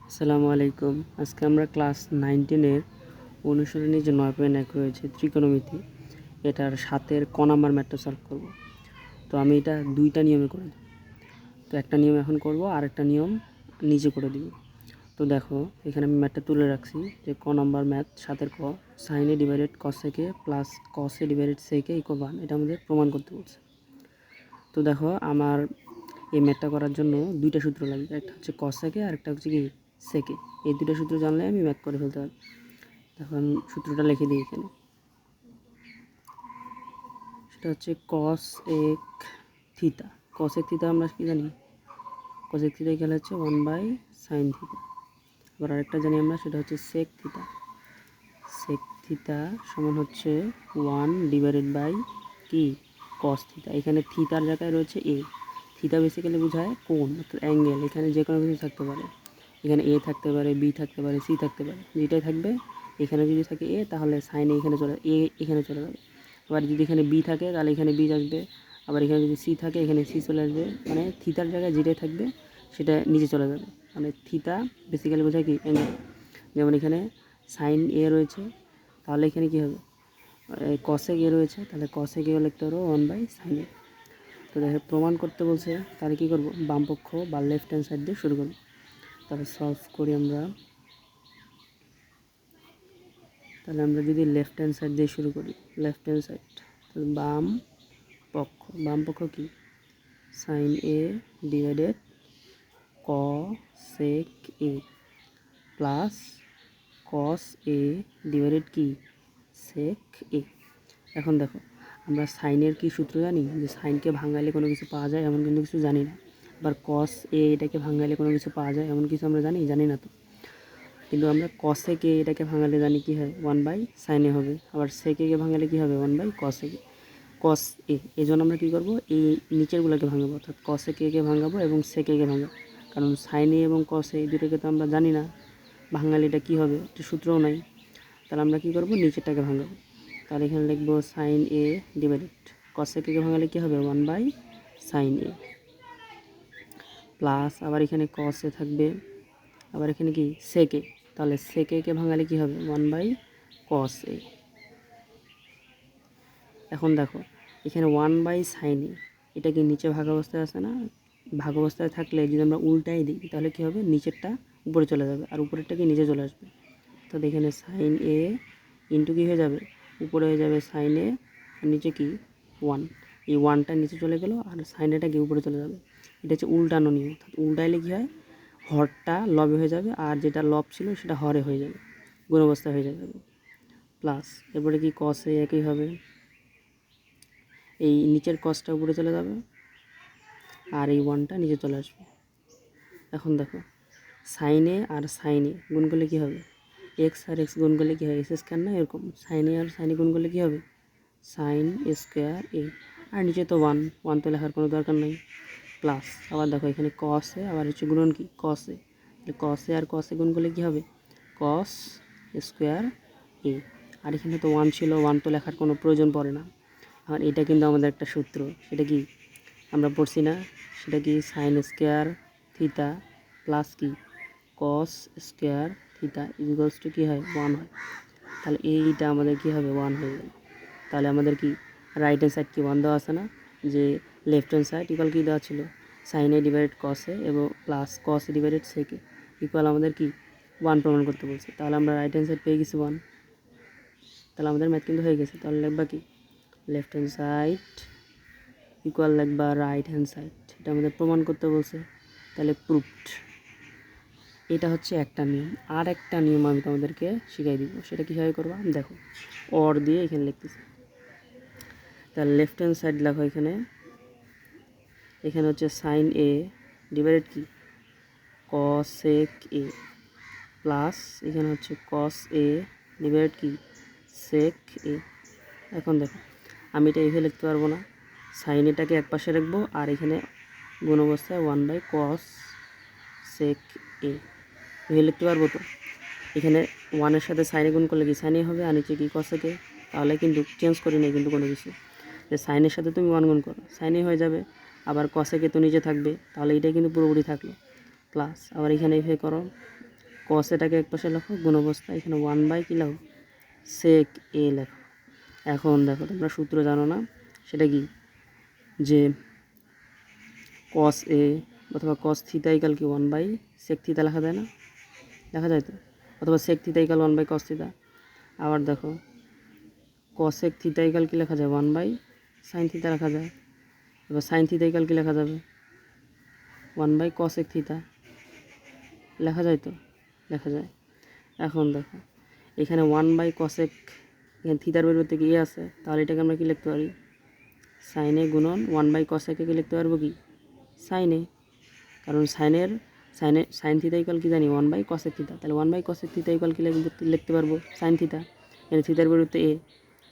আসসালামু আলাইকুম। আজকে আমরা ক্লাস 9-10 অনুশীলনী যে 9.1 রয়েছে ত্রিকোণমিতি, এটার 7-এর ক নাম্বার ম্যাথটা সলভ করব। তো আমি এটা দুইটা নিয়মে করে দেব। তো একটা নিয়ম এখন করব আর একটা নিয়ম নিচে করে দিব। তো দেখো এখানে আমি ম্যাথটা তুলে রাখছি যে ক নাম্বার ম্যাথ 7-এর ক, সাইন এ ডিভাইডেড কসেকে প্লাস কস এ ডিভাইডেড সেকে ইকুয়াল 1, এটা আমাদের প্রমাণ করতে বলছে। তো দেখো আমার এই ম্যাথটা করার জন্য দুইটা সূত্র লাগবে, একটা হচ্ছে কসেকে আর একটা হচ্ছে কি সেকে। এই দুটো সূত্র জানলে আমি ম্যাথ করে ফেলতে পারবো। এখন সূত্রটা লিখে দিই এখানে। সেটা হচ্ছে কস এক থিতা। কস এক থিতা আমরা কি জানি? কস এক থিতা এখানে হচ্ছে 1/sin থিতা। আবার আরেকটা জানি আমরা, সেটা হচ্ছে সেক থিতা। সেক থিতা সমান হচ্ছে 1/, কি কস থিতা। এখানে থিতার জায়গায় রয়েছে এ। থিতা বেসিক্যালি বোঝায় কোণ অর্থাৎ অ্যাঙ্গেল। এখানে যে কোনো কিছু থাকতে পারে, এখানে এ থাকতে পারে, বি থাকতে পারে, সি থাকতে পারে, যেটাই থাকবে। এখানে যদি থাকে এ তাহলে সাইন এখানে চলে এখানে চলে যাবে। আবার যদি এখানে বি থাকে তাহলে এখানে বি আসবে। আবার এখানে যদি সি থাকে এখানে সি চলে আসবে। মানে থিতার জায়গায় যেটাই থাকবে সেটা নিচে চলে যাবে। মানে থিতা বেসিক্যালি বোঝায় কি অ্যাঙ্গেল। যেমন এখানে সাইন এ রয়েছে, তাহলে এখানে কী হবে, কসেক এ রয়েছে, তাহলে কসেক এ লিখতে পারবো 1/sin এ। তো দেখে প্রমাণ করতে বলছে, তাহলে কী করবো, বাম পক্ষ বা লেফট হ্যান্ড সাইড দিয়ে শুরু করবো। তাহলে সলভ করি আমরা। তাহলে আমরা যদি লেফট হ্যান্ড সাইড দিয়ে শুরু করি, লেফট হ্যান্ড সাইড, তাহলে বাম পক্ষ কি সাইন এ ডিভাইডেড কসেক এ প্লাস কস এ ডিভাইডেড কি সেক এ। এখন দেখো আমরা সাইনের কি সূত্র জানি, যে সাইনকে ভাঙাইলে কোনো কিছু পাওয়া যায় এমন কিন্তু কিছু জানি না। আবার কস এ এটাকে ভাঙাইলে কোনো কিছু পাওয়া যায় এমন কিছু আমরা জানি না। তো কিন্তু আমরা কসেকে এটাকে ভাঙালে জানি কি হয়, 1/sin এ হবে। আবার সেকে ভাঙালে কি হবে, 1/cos এ। কস এ, এই জন্য আমরা কী করবো, এই নিচেরগুলোকে ভাঙাবো, অর্থাৎ কসেকে ভাঙাবো এবং সেকে ভাঙাবো। কারণ সাইন এ এবং কস এই দুটোকে তো আমরা জানি না, ভাঙালে এটা কী হবে, এটা সূত্রও নাই। তাহলে আমরা কী করবো, নিচেরটাকে ভাঙাবো। তাহলে এখানে লিখবো সাইন এ ডিভাইডেড কসেকে ভাঙালে কী হবে, 1/sin এ প্লাস আবার এখানে কস এ থাকবে, আবার এখানে কি সেকে, তাহলে সেকে ভাঙালে কী হবে, 1/cos এ। এখন দেখো এখানে 1/sin এ, এটা কি নিচে ভাগ অবস্থায় আছে না? ভাগ অবস্থায় থাকলে যদি আমরা উল্টাই দিই তাহলে কী হবে, নিচেরটা উপরে চলে যাবে আর উপরেরটা কি নিচে চলে আসবে। তাহলে এখানে সাইন এ ইন্টু কী হয়ে যাবে, উপরে হয়ে যাবে সাইন এ আর নিচে কি 1। এই 1টা নিচে চলে গেল আর সাইন এটা কি উপরে চলে যাবে। এটা হচ্ছে উল্টানো নিয়ম। অর্থাৎ উল্টাইলে কী হয়, হরটা লবে হয়ে যাবে আর যেটা লব ছিল সেটা হরে হয়ে যাবে, গুণ অবস্থা হয়ে যাবে। প্লাস এরপরে কি কসে একই হবে, এই নিচের কসটা উপরে চলে যাবে আর এই 1টা নিচে চলে আসবে। এখন দেখো সাইনে আর সাইনে গুণ করলে কী হবে, এক্স আর এক্স গুণ করলে কী হয়, এক্স স্কোয়ার না, এরকম সাইনে আর সাইনে গুণ করলে কী হবে, সাইন স্কোয়ার এ। আর নিচে তো 1 তো লেখার কোনো দরকার নেই। প্লাস আবার দেখো এখানে কসে আবার হচ্ছে গুণন কি কসে, কসে আর কসে গুণ করলে কী হবে, কস স্কোয়ার এ। আর এখানে তো 1 ছিল, 1 তো লেখার কোনো প্রয়োজন পড়ে না। আর এটা কিন্তু আমাদের একটা সূত্র, সেটা কি আমরা পড়ছি না, সেটা কি সাইন স্কোয়ার থিতা প্লাস কি cos square theta equals to কী হয়, 1 হয়। তাহলে এইটা আমাদের কী হবে, 1 হয়ে গেল। তাহলে আমাদের কি রাইট হ্যান্ড সাইড কি 1 দেওয়া আছে না, যে লেফট হ্যান্ড সাইড ইকুয়াল কী দেওয়া ছিল, সাইন এ ডিভাইডেড কসে এবং প্লাস কস এ ডিভাইডেড সেকে ইকুয়াল আমাদের কি 1 প্রমাণ করতে বলছে। তাহলে আমরা রাইট হ্যান্ড সাইড পেয়ে গেছি 1। তাহলে আমাদের ম্যাথ কিন্তু হয়ে গেছে। তাহলে লিখবা কি, লেফট হ্যান্ড সাইড ইকুয়াল লিখবা রাইট হ্যান্ড সাইড, এটা আমাদের প্রমাণ করতে বলছে। তাহলে প্রুভড। এটা হচ্ছে একটা নিয়ম। আর একটা নিয়ম আমি তোমাদেরকে শিখাই দিব, সেটা কীভাবে করবা দেখো, অর দিয়ে এখানে লিখতেছি। তাহলে লেফট হ্যান্ড সাইড লেখো, এখানে হচ্ছে সাইন এ ডিভাইডেড কি কসেক এ প্লাস এখানে হচ্ছে কস এ ডিভাইডেড কি সেক এ। এখন দেখো আমি এটা এইভাবে লিখতে পারবো না, সাইন এটাকে এক পাশে রাখবো আর এখানে গুণ অবস্থায় 1/cos সেক এ এইভাবে লিখতে পারবো। তো এখানে 1-এর সাথে সাইনে গুণ করলে কি সাইনে হবে আর নিচে কি কসেকে, তাহলে কিন্তু চেঞ্জ করি নাই কিন্তু কোনো কিছু, যে সাইনের সাথে তুমি 1 গুণ করো সাইনে হয়ে যাবে, আবার কসেকে তো নিচে থাকবে, তাহলে এটাই কিন্তু পুরোপুরি থাকলো। প্লাস আবার এখানে এইভাবে করো, কস এটাকে এক পাশে লেখো গুণ অবস্থা, এখানে 1/, কী লেখো, সেক এ লেখো। এখন দেখো তোমরা সূত্র জানো না, সেটা কি, যে কস এ অথবা কস থিটা ইকাল কি 1/, সেক থিটা লেখা যায় না, লেখা যায় তো, অথবা sec theta equal 1/, cos theta. আবার দেখো কসেক থিটা ইকাল কি লেখা যায়, 1/, সাইন থিটা লেখা যায়। এবার সাইন থিটা ইকাল কি লেখা যাবে, 1/, কসেক থিটা লেখা যায় তো, লেখা যায়। এখন দেখো এখানে 1/, কসেক, এখানে থিটার পরিবর্তে কি এ আছে, তাহলে এটাকে আমরা কি লিখতে পারি, সাইনে গুণন 1/, কসেকে কি লিখতে পারবো, কি সাইনে, কারণ সাইন থিটা ইকাল কি জানি 1/, কসেক থিটা, তাহলে 1/, কসেক থিটা ইকাল কি লিখতে পারবো, সাইন থিটা। এখানে থিটার পরিবর্তে এ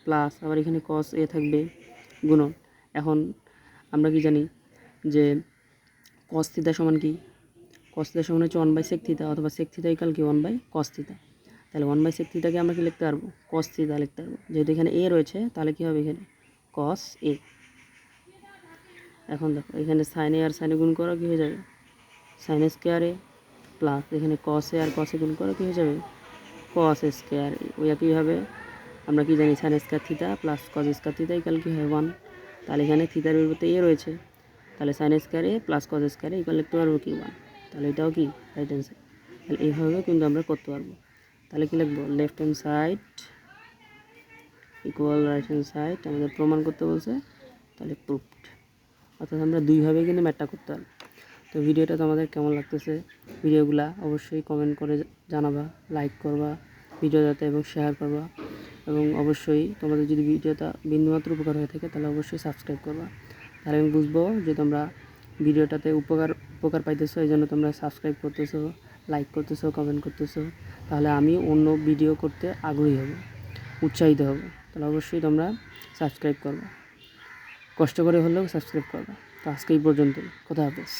প্লাস, আবার এখানে কস এ থাকবে গুণন। এখন আমরা কি জানি যে কস থিটা সমান কি, কস থিটা সমান হচ্ছে 1/, সেক থিটা, অথবা সেক থিটা ইকাল কি 1/, কস থিটা। তাহলে 1/, সেক থিটাকে আমরা কি লিখতে পারবো, কস থিটা লিখতে পারবো। যেহেতু এখানে এ রয়েছে তাহলে কী হবে, এখানে কস এ। এখন দেখো এখানে সাইনে আর সাইনে গুণ করা কী হয়ে যাবে, সাইন স্কোয়ার এ প্লাস এখানে কস এ আর কসে গুণ করা কী হয়ে যাবে, কস স্কোয়ার এ। ওই একইভাবে আমরা কি জানি, sine square theta plus cos square theta equal কি হয় 1। তাহলে এখানে থিটার পরিবর্তে এ রয়েছে, তাহলে sine square A plus cos square A equal লিখতে পারবো কি 1। তাহলে এটাও কি রাইট অ্যান্সার। তাহলে এইভাবে কিন্তু আমরা করতে পারবো। তাহলে কী লিখবো, left hand side equal right hand side, আমাদের প্রমাণ করতে বলছে, তাহলে প্রুফড। অর্থাৎ আমরা দুইভাবে কিন্তু ম্যাথটা করতে পারবো। তো ভিডিওটা তোমাদের কেমন লাগতেছে, ভিডিওগুলা অবশ্যই কমেন্ট করে জানাবা, লাইক করবা ভিডিওটাতে এবং শেয়ার করবা, এবং অবশ্যই তোমাদের যদি ভিডিওটা বিন্দুমাত্র উপকার হয়ে থাকে তাহলে অবশ্যই সাবস্ক্রাইব করবা। তাহলে আমি বুঝবো যে তোমরা ভিডিওটাতে উপকার পাইতেছো, এই জন্য তোমরা সাবস্ক্রাইব করতেছো, লাইক করতেছো, কমেন্ট করতেছো। তাহলে আমি অন্য ভিডিও করতে আগ্রহী হব, উৎসাহিত হব। তাহলে অবশ্যই তোমরা সাবস্ক্রাইব করবা, কষ্ট করে হলেও সাবস্ক্রাইব করবা। তো আজকে এই পর্যন্তই, কথা হাফেজ।